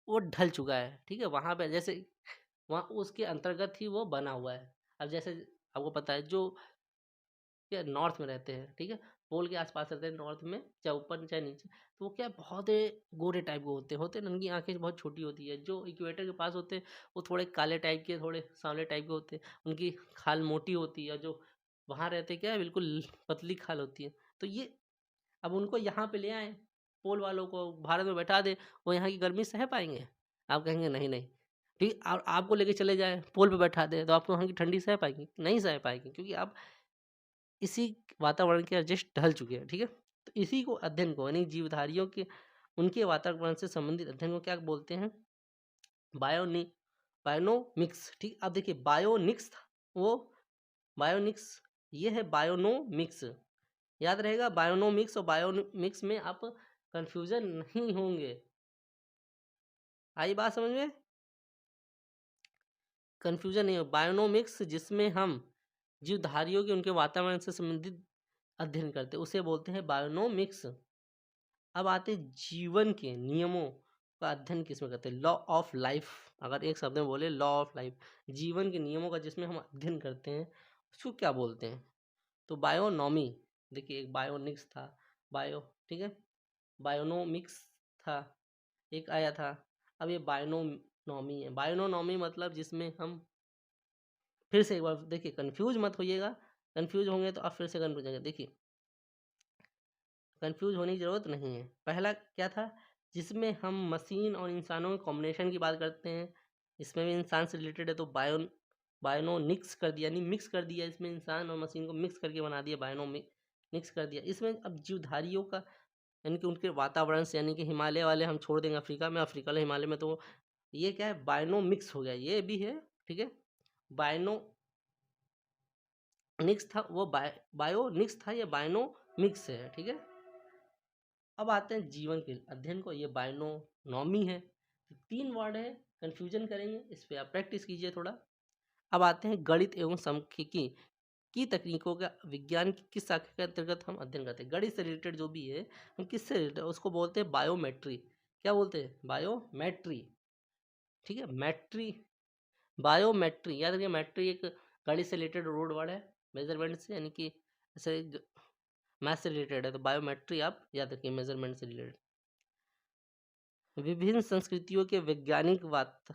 Speaker 1: वो ढल चुका है, ठीक है। वहाँ पे जैसे वहाँ उसके अंतर्गत ही वो बना हुआ है। अब जैसे आपको पता है जो क्या नॉर्थ में रहते हैं, ठीक है, पोल के आसपास रहते हैं नॉर्थ में, चाहे ऊपर चाहे नीचे, तो वो क्या बहुत गोरे टाइप के होते हैं, उनकी आंखें बहुत छोटी होती है। जो इक्वेटर के पास होते हैं वो थोड़े काले टाइप के, थोड़े सांवले टाइप के होते हैं, उनकी खाल मोटी होती है। जो वहाँ रहते क्या है बिल्कुल पतली खाल होती है। तो ये अब उनको यहाँ पे ले आए, पोल वालों को भारत में बैठा दे, वो यहाँ की गर्मी सह पाएंगे? आप कहेंगे नहीं नहीं, ठीक। और आपको लेके चले जाए पोल पे बैठा दे तो आपको वहाँ की ठंडी सह पाएंगी? नहीं सह पाएंगी, क्योंकि आप इसी वातावरण के एडजस्ट ढल चुके हैं, ठीक है। तो इसी को अध्ययन को यानी जीवधारियों के उनके वातावरण से संबंधित अध्ययन को क्या बोलते हैं, बायोनि बायोनोमिक्स, ठीक। अब देखिए बायोनिक्स था वो, बायोनिक्स ये है बायोनोमिक्स, याद रहेगा। बायोनोमिक्स और बायोमिक्स में आप कंफ्यूजन नहीं होंगे, आई बात समझ में, कंफ्यूजन नहीं हो। बायोनोमिक्स जिसमें हम जीवधारियों के उनके वातावरण से संबंधित अध्ययन करते हैं उसे बोलते हैं बायोनोमिक्स। अब आते जीवन के नियमों का अध्ययन किसमें करते हैं, लॉ ऑफ लाइफ। अगर एक शब्द में बोले लॉ ऑफ लाइफ, जीवन के नियमों का जिसमें हम अध्ययन करते हैं उसको क्या बोलते हैं, तो बायोनॉमी। देखिए एक बायोनिक्स था, बायो, ठीक है, बायोनोमिक्स था, एक आया था। अब ये बायोनोमी है। बायोनोमी मतलब जिसमें हम, फिर से एक बार देखिए कंफ्यूज मत होइएगा, कंफ्यूज होंगे तो आप फिर से कंफ्यूज होंगे। देखिए कंफ्यूज होने की ज़रूरत नहीं है। पहला क्या था, जिसमें हम मशीन और इंसानों के कॉम्बिनेशन की बात करते हैं, इसमें भी इंसान से रिलेटेड है, तो बायोनिक्स कर दिया, यानी मिक्स कर दिया, इसमें इंसान और मशीन को मिक्स करके बना दिया, बायोनोमिक्स कर दिया। इसमें अब जीवधारियों का यानी कि उनके वातावरण से, यानी कि हिमालय वाले हम छोड़ देंगे अफ्रीका में, अफ्रीका वाले हिमालय में, तो ये क्या है बायोनोमिक्स हो गया, ये भी है, ठीक है। बायोनोनिक्स था वो, बायोनिक्स था, ये बायोनोमिक्स है, ठीक है। अब आते हैं जीवन के अध्ययन को, ये बायोनोमी है। तो 3 वर्ड है, कंफ्यूजन करेंगे, इस पे आप प्रैक्टिस कीजिए थोड़ा। अब आते हैं गणित एवं सांख्यिकी की तकनीकों का विज्ञान की किस शाखा के अंतर्गत हम अध्ययन करते हैं? गणित से रिलेटेड जो भी है, हम किससे रिलेटेड, उसको बोलते हैं बायोमेट्री। क्या बोलते हैं? बायोमेट्री। ठीक है, मेट्री, बायोमेट्री याद रखिए। मेट्री एक गणित से रिलेटेड रोड वर्ड है, मेजरमेंट से, यानी कि ऐसे मैथ से रिलेटेड है, तो बायोमेट्री आप याद रखिए, मेजरमेंट से रिलेटेड। विभिन्न संस्कृतियों के वैज्ञानिक बात,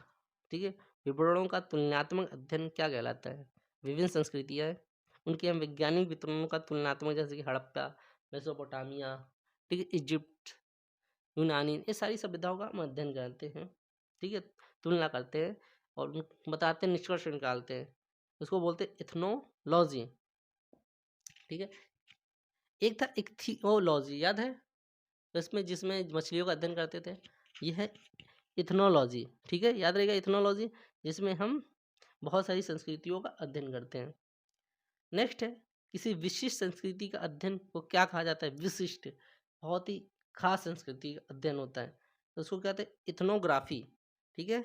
Speaker 1: ठीक है, विवरणों का तुलनात्मक अध्ययन क्या कहलाता है? विभिन्न संस्कृतियां हैं, उनके हम वैज्ञानिक विवरणों का तुलनात्मक, जैसे कि हड़प्पा, मेसोपोटामिया, ठीक है, इजिप्ट, यूनानी, ये सारी सभ्यताओं का हम अध्ययन करते हैं। ठीक है, तुलना करते हैं और बताते हैं, निष्कर्ष निकालते हैं, उसको बोलते हैं इथनोलॉजी। ठीक है, एक था इक्थियोलॉजी, याद है? तो इसमें जिसमें मछलियों का अध्ययन करते थे, यह है इथनोलॉजी। ठीक है, याद रहेगा इथनोलॉजी, जिसमें हम बहुत सारी संस्कृतियों का अध्ययन करते हैं। नेक्स्ट है, किसी विशिष्ट संस्कृति का अध्ययन को क्या कहा जाता है? विशिष्ट, बहुत ही खास संस्कृति का अध्ययन होता है, तो उसको कहते हैं इथनोग्राफी। ठीक है,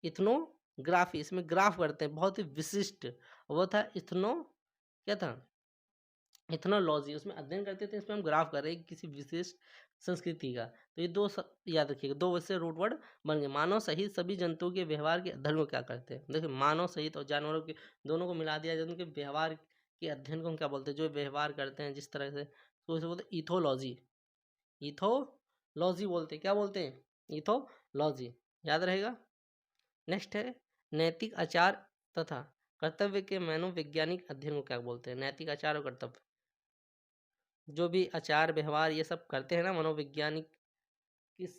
Speaker 1: इथनोग्राफी, इसमें ग्राफ करते हैं, बहुत ही विशिष्ट। वो था इथनो, क्या था? इथनोलॉजी, उसमें अध्ययन करते थे, इसमें हम ग्राफ कर रहे हैं किसी विशेष संस्कृति का। तो ये दो याद रखिएगा, दो वैसे रूट वर्ड बन गए। मानव सहित सभी जंतुओं के व्यवहार के अध्ययन को क्या करते हैं? देखिए, मानव सहित और जानवरों के दोनों को मिला दिया जाए, उनके व्यवहार के अध्ययन को हम क्या बोलते हैं? जो व्यवहार करते हैं जिस तरह से, तो उसे बोलते हैं इथोलॉजी। इथोलॉजी बोलते हैं, क्या बोलते हैं? इथोलॉजी, याद रहेगा। नेक्स्ट है, नैतिक आचार तथा कर्तव्य के मनोवैज्ञानिक अध्ययन को क्या बोलते हैं? नैतिक आचार और कर्तव्य, जो भी आचार व्यवहार ये सब करते हैं ना, मनोवैज्ञानिक, किस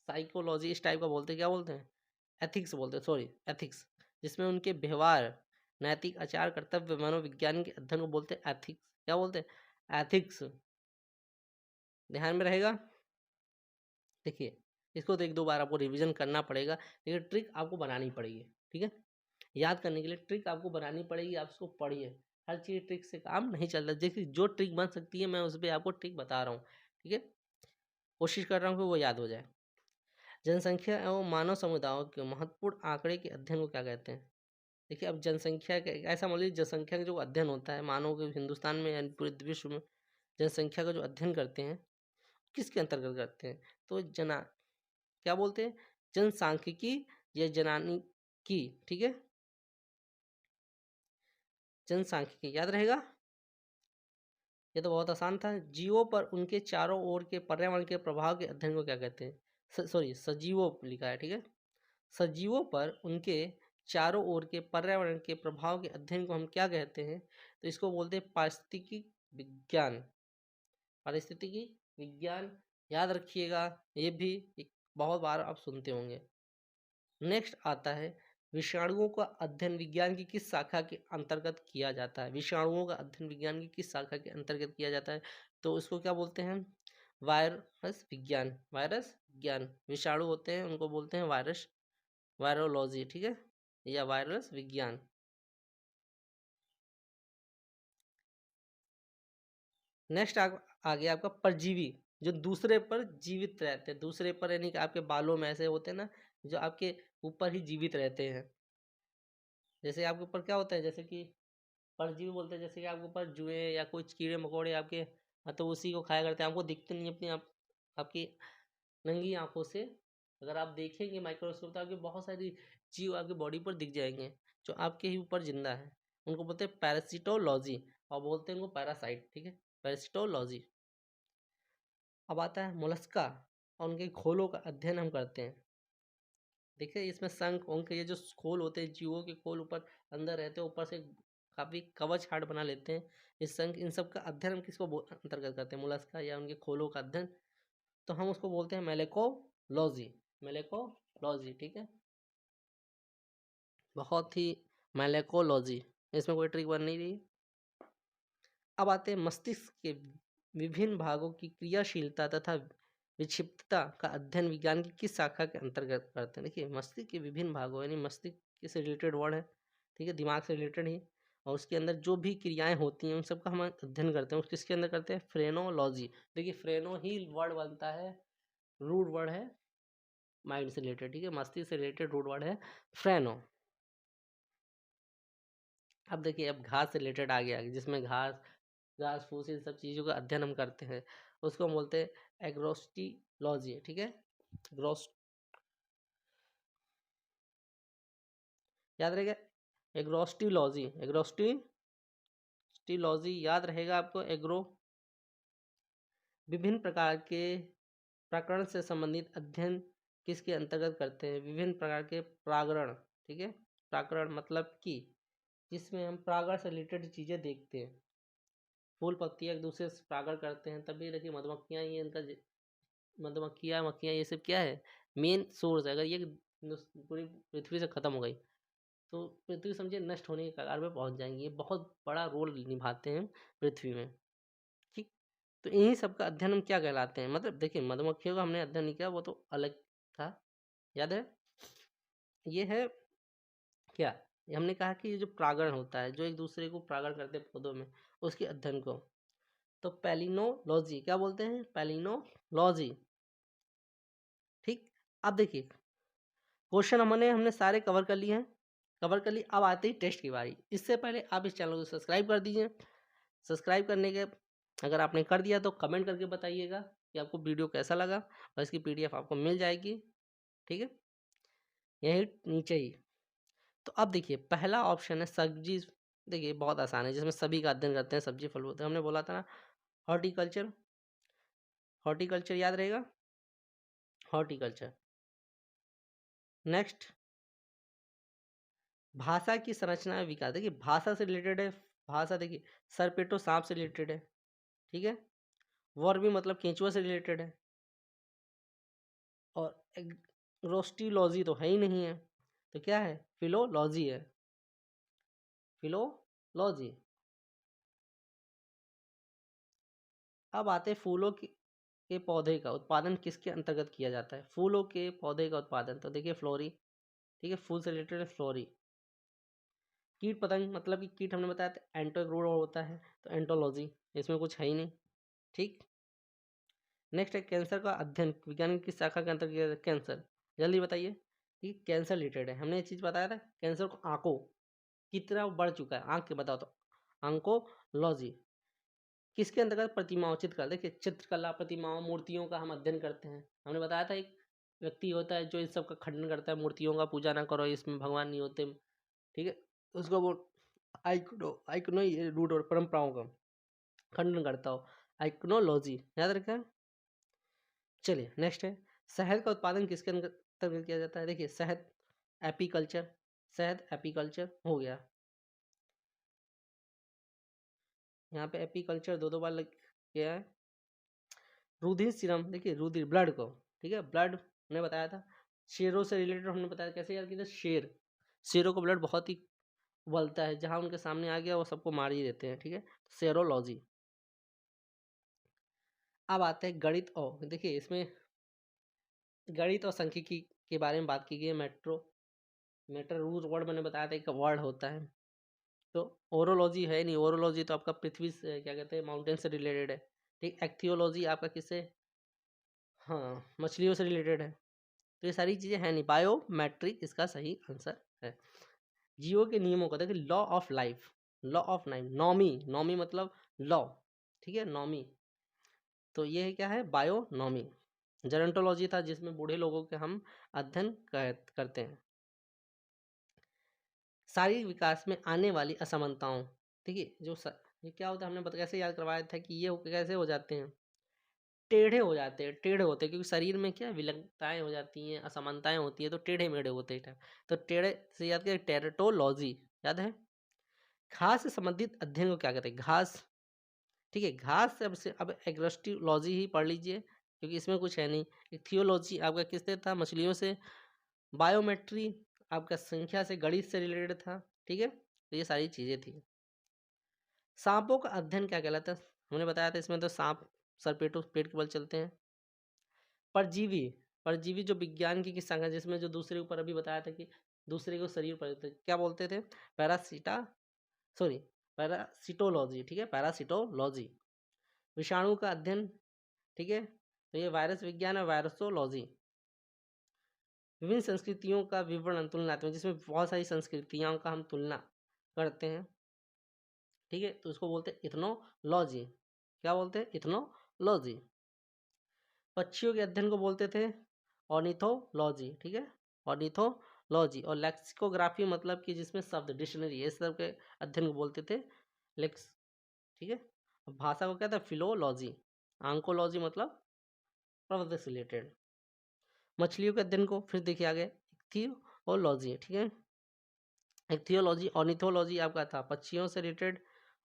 Speaker 1: साइकोलॉजी इस टाइप का बोलते हैं, क्या बोलते हैं? एथिक्स बोलते हैं, सॉरी, एथिक्स, जिसमें उनके व्यवहार, नैतिक आचार कर्तव्य मनोविज्ञान के अध्ययन को बोलते हैं एथिक्स। क्या बोलते हैं? एथिक्स, ध्यान में रहेगा। देखिए, इसको तो एक दो बार आपको रिवीजन करना पड़ेगा, लेकिन ट्रिक आपको बनानी पड़ेगी। ठीक है, याद करने के लिए ट्रिक आपको बनानी पड़ेगी, आप उसको पढ़िए। हर चीज़ ट्रिक से काम नहीं चलता। देखिए, जो ट्रिक बन सकती है मैं उस पर आपको ट्रिक बता रहा हूँ। ठीक है, कोशिश कर रहा हूँ कि वो याद हो जाए। जनसंख्या एवं मानव समुदायों के महत्वपूर्ण आंकड़े के अध्ययन को क्या कहते हैं? देखिए, अब जनसंख्या के, ऐसा मान लीजिए, जनसंख्या का जो अध्ययन होता है, मानव के हिंदुस्तान में यानी पूरे विश्व में जनसंख्या का जो अध्ययन करते हैं, किसके अंतर्गत करते हैं? तो क्या बोलते हैं? जनसांख्यिकी या जनानिकी। ठीक है, जनसांख्यिकी, याद रहेगा। ये तो बहुत आसान था। जीवों पर उनके चारों ओर के पर्यावरण के प्रभाव के अध्ययन को क्या कहते हैं? सॉरी, सजीवों लिखा है। ठीक है, सजीवों पर उनके चारों ओर के पर्यावरण के प्रभाव के अध्ययन को हम क्या कहते हैं? तो इसको बोलते हैं पारिस्थितिकी विज्ञान। पारिस्थितिकी विज्ञान, याद रखिएगा, ये भी बहुत बार आप सुनते होंगे। नेक्स्ट आता है, विषाणुओं का अध्ययन विज्ञान की किस शाखा के अंतर्गत किया जाता है? विषाणुओं का अध्ययन विज्ञान की किस शाखा के अंतर्गत किया जाता है? तो उसको क्या बोलते हैं? वायरस विज्ञान। वायरस विज्ञान, विषाणु होते हैं उनको बोलते हैं वायरस, वायरोलॉजी। ठीक है, या वायरस विज्ञान। नेक्स्ट आ गया आपका परजीवी, जो दूसरे पर जीवित रहते हैं। दूसरे पर यानी कि आपके बालों में ऐसे होते हैं ना, जो आपके ऊपर ही जीवित रहते हैं। जैसे आपके ऊपर क्या होता है, जैसे कि परजीवी बोलते हैं, जैसे कि आपके ऊपर जुए या कुछ कीड़े मकोड़े आपके, तो उसी को खाया करते हैं। आपको दिखते नहीं अपनी आपकी नंगी आंखों से। अगर आप देखेंगे माइक्रोस्कोप, तो आपकी बहुत सारी जीव आपकी बॉडी पर दिख जाएंगे, जो आपके ही ऊपर जिंदा है। उनको बोलते हैं पैरासिटोलॉजी, और बोलते हैं उनको पैरासाइट। ठीक है, पैरासिटोलॉजी। अब आता है मोलस्का और उनके खोलों का अध्ययन हम करते हैं। देखिए, इसमें शंख उनके ये जो खोल होते हैं, जीवों के खोल ऊपर अंदर रहते हैं, ऊपर से काफी कवच हार्ड बना लेते हैं। इस शंख, इन सब का अध्ययन हम किसको अंतर्गत करते हैं? मोलस्का या उनके खोलों का अध्ययन। तो हम उसको बोलते हैं मेलेकोलॉजी। मेलेकोलॉजी, ठीक है, बहुत ही, मेलेकोलॉजी, इसमें कोई ट्रिक बन नहीं रही। अब आते हैं मस्तिष्क के विभिन्न भागों की क्रियाशीलता तथा विक्षिप्तता का अध्ययन विज्ञान की किस शाखा के अंतर्गत करते हैं? देखिए, मस्तिष्क के विभिन्न भागों, यानी मस्तिष्क से रिलेटेड वर्ड है। ठीक है, दिमाग से रिलेटेड ही, और उसके अंदर जो भी क्रियाएं होती हैं उन सबका हम अध्ययन करते हैं। उस किसके अंदर करते हैं? फ्रेनोलॉजी। देखिए, फ्रेनो ही वर्ड बनता है, रूट वर्ड है माइंड से रिलेटेड। ठीक है, मस्तिष्क से रिलेटेड रूट वर्ड है फ्रेनो। अब देखिए, अब घास से रिलेटेड आ गया, जिसमें घास फूस इन सब चीज़ों का अध्ययन हम करते हैं, उसको हम बोलते हैं एग्रोस्टिलॉजी। ठीक है, ग्रोस याद रहेगा, एग्रोस्टिलॉजी याद रहेगा आपको। विभिन्न प्रकार के प्रकरण से संबंधित अध्ययन किसके अंतर्गत करते हैं? विभिन्न प्रकार के प्रागरण। ठीक है, प्राकरण मतलब कि जिसमें हम प्रागण से रिलेटेड चीजें देखते हैं, फूल पत्तियां एक दूसरे से प्रागण करते हैं। तभी देखिए, मधुमक्खियां, ये इनका मक्खियां ये सब क्या है, मेन सोर्स है। अगर ये पूरी पृथ्वी से खत्म हो गई तो पृथ्वी समझिए नष्ट होने के कगार पे पहुंच जाएंगी। ये बहुत बड़ा रोल निभाते हैं पृथ्वी में। ठीक, तो इन्हीं सब का अध्ययन हम क्या कहलाते हैं? मतलब देखिए, मधुमक्खियों का हमने अध्ययन नहीं किया, वो तो अलग था, याद है। ये है क्या, ये हमने कहा कि ये जो प्रागण होता है, जो एक दूसरे को प्रागण करते हैं पौधों में, उसके अध्ययन को तो पैलिनोलॉजी क्या बोलते हैं? पैलिनोलॉजी। ठीक, अब देखिए, क्वेश्चन हमने सारे कवर कर लिए हैं, अब आते ही टेस्ट की बारी। इससे पहले आप इस चैनल को सब्सक्राइब कर दीजिए। सब्सक्राइब करने के अगर आपने कर दिया तो कमेंट करके बताइएगा कि आपको वीडियो कैसा लगा, और इसकी पीडीएफ आपको मिल जाएगी। ठीक है, यही नीचे ही। तो अब देखिए, पहला ऑप्शन है सब्जी। देखिए, बहुत आसान है, जिसमें सभी का अध्ययन करते हैं, सब्जी फल होते हैं। हमने बोला था ना, हॉर्टिकल्चर। हॉर्टिकल्चर याद रहेगा, हॉर्टिकल्चर। नेक्स्ट, भाषा की संरचना और विकास। देखिए, भाषा से रिलेटेड है। भाषा देखिए, सरपेटो सांप से रिलेटेड है। ठीक है, वर्मी मतलब केंचुआ से रिलेटेड है। और रोस्टिलॉजी तो है ही नहीं है, तो क्या है? फिलोलॉजी है, फिलोलॉजी। अब आते हैं फूलों के पौधे का उत्पादन किसके अंतर्गत किया जाता है? फूलों के पौधे का उत्पादन, तो देखिए फ्लोरी। ठीक है, फूल से रिलेटेड है फ्लोरी। कीट पतंग मतलब कि कीट हमने बताया था एंटोग्रोड होता है, तो एंटोलॉजी। इसमें कुछ है ही नहीं। ठीक, नेक्स्ट है कैंसर का अध्ययन विज्ञान की शाखा के अंतर्गत किया जाता है? कैंसर, जल्दी बताइए कि कैंसर रिलेटेड है। हमने ये चीज बताया था, कैंसर को आंखों कितना बढ़ चुका है, आंख के बताओ तो। आंकोलॉजी किसके अंतर्गत? प्रतिमाओं, चित्रकला। देखिए, चित्रकला, प्रतिमाओं, मूर्तियों का हम अध्ययन करते हैं। हमने बताया था, एक व्यक्ति होता है जो इस सब का खंडन करता है, मूर्तियों का पूजा ना करो, इसमें भगवान नहीं होते। ठीक है, उसको वो आइकनो ये रूढ़ और परंपराओं का खंडन करता हो, आइकनोलॉजी याद रखा। चलिए, नेक्स्ट है शहद का उत्पादन किसके अंतर्गत किया जाता है? देखिए, शहद एपीकल्चर, शहद एपीकल्चर हो गया। यहाँ पे एपीकल्चर दो बार लग गया है। रुधिर सीरम, देखिए रुधिर, ब्लड को। ठीक है, ब्लड ने बताया था। शेरों से रिलेटेड हमने बताया, कैसे याद किया था? शेरों को ब्लड बहुत ही उबलता है, जहां उनके सामने आ गया वो सबको मार ही देते हैं। ठीक है, सेरोलॉजी। अब आते हैं गणित। और देखिए, इसमें गणित और सांख्यिकी के बारे में बात की गई है। मेटर रूट वर्ड मैंने बताया था, एक वर्ड होता है। तो ओरोलॉजी है नहीं, ओरोलॉजी तो आपका पृथ्वी से क्या कहते हैं, माउंटेन से रिलेटेड है। ठीक, एक्थियोलॉजी आपका किससे? हाँ, मछलियों से रिलेटेड है। तो ये सारी चीजें हैं नहीं। बायोमेट्रिक इसका सही आंसर है। जियो के नियमों का देखिए, law of life, law of life, nomy. Nomy मतलब लॉ। ठीक है, नॉमी। तो ये क्या है? बायोनॉमी। जेरोंटोलॉजी था, जिसमें बूढ़े लोगों के हम अध्ययन करते हैं। शारीरिक विकास में आने वाली असमानताओं। देखिए, ये क्या होता है, हमने कैसे याद करवाया था कि ये कैसे हो जाते हैं? टेढ़े हो जाते हैं, टेढ़े होते हैं, क्योंकि शरीर में क्या विलंबताएं हो जाती हैं, असमानताएं होती है, तो टेढ़े मेढ़े होते हैं। तो टेढ़े से याद करें, टेरेटोलॉजी याद है। घास से संबंधित अध्ययन को क्या कहते हैं? घास। ठीक है, घास से अब एग्रोस्टिलॉजी ही पढ़ लीजिए, क्योंकि इसमें कुछ है नहीं। एक थियोलॉजी आपका किससे था? मछलियों से। बायोमेट्री आपका संख्या से, गणित से रिलेटेड था। ठीक है, तो ये सारी चीजें थी। सांपों का अध्ययन क्या कहलाता है? हमने बताया था, इसमें तो सांप सर पेट के बल चलते हैं। परजीवी, परजीवी जो विज्ञान की शाखा, जिसमें जो दूसरे ऊपर अभी बताया था कि दूसरे को शरीर पर क्या बोलते थे? पैरासीटा सॉरी पैरासिटोलॉजी। ठीक है, पैरासिटोलॉजी। विषाणु का अध्ययन। ठीक है, तो ये वायरस विज्ञान है, वायरसोलॉजी। विभिन्न संस्कृतियों का विवरण तुलनात्मक, जिसमें बहुत सारी संस्कृतियों का हम तुलना करते हैं। ठीक है, तो इसको बोलते हैं इथनोलॉजी। क्या बोलते हैं? इथनोलॉजी। पक्षियों के अध्ययन को बोलते थे ऑर्निथोलॉजी। ठीक है, ऑर्निथोलॉजी। और लेक्सिकोग्राफी मतलब कि जिसमें शब्द, डिक्शनरी, ये सब के अध्ययन को बोलते थे लेक्स। ठीक है, भाषा को क्या था? फिलोलॉजी। आंकोलॉजी मतलब प्रवृत्ति से रिलेटेड। मछलियों के अध्ययन को फिर देखिए आगे इक्थियोलॉजी। ठीक है, इक्थियोलॉजी। ऑर्निथोलॉजी आपका था पक्षियों से रिलेटेड,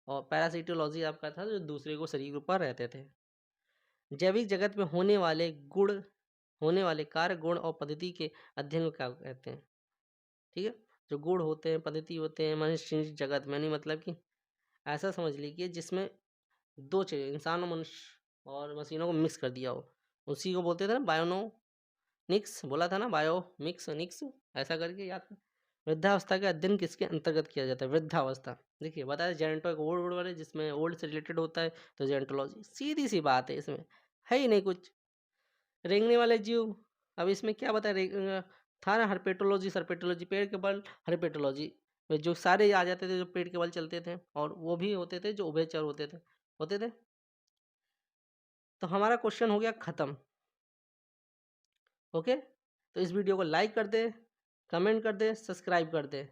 Speaker 1: और पैरासिटोलॉजी आपका था जो दूसरे को शरीर के ऊपर रहते थे। जैविक जगत में होने वाले कार्य, गुण और पद्धति के अध्ययन को क्या कहते हैं? ठीक है, जो गुण होते हैं, पद्धति होते हैं, मनुष्य जगत में, नहीं मतलब कि ऐसा समझ लीजिए जिसमें दो चीज़ें, इंसान और मनुष्य और मशीनों को मिक्स कर दिया हो, उसी को बोलते थे ना बायोनिक्स। बोला था ना, बायो मिक्स निक्स, ऐसा करके याद कर। वृद्धावस्था का अध्ययन किसके अंतर्गत किया जाता है? वृद्धावस्था। देखिए बताया, जेनेटो एक ओल्ड वर्ड है जिसमें ओल्ड से रिलेटेड होता है, तो जेनेटोलॉजी। सीधी सी बात है, इसमें है ही नहीं कुछ। रेंगने वाले जीव, अब इसमें क्या बताया, था ना हर्पेटोलॉजी, सर्पेटोलॉजी, पेड़ के बल, हर्पेटोलॉजी में जो सारे आ जाते थे जो पेड़ के बल चलते थे, और वो भी होते थे जो उभयचर होते थे। तो हमारा क्वेश्चन हो गया खत्म। ओके, तो इस वीडियो को लाइक कर दे, कमेंट कर दे, सब्सक्राइब कर दे।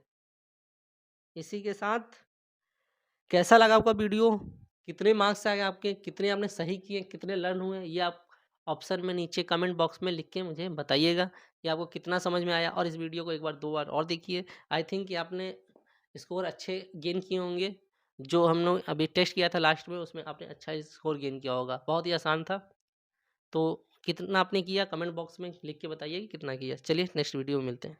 Speaker 1: इसी के साथ कैसा लगा आपका वीडियो, कितने मार्क्स आए आपके, कितने आपने सही किए, कितने लर्न हुए, ये आप ऑप्शन में नीचे कमेंट बॉक्स में लिख के मुझे बताइएगा कि आपको कितना समझ में आया। और इस वीडियो को एक बार 2 बार और देखिए। आई थिंक कि आपने स्कोर अच्छे गेन किए होंगे। जो हम लोग अभी टेस्ट किया था लास्ट में, उसमें आपने अच्छा स्कोर गेन किया होगा। बहुत ही आसान था। तो कितना आपने किया कमेंट बॉक्स में लिख के बताइए कि कितना किया। चलिए नेक्स्ट वीडियो में मिलते हैं।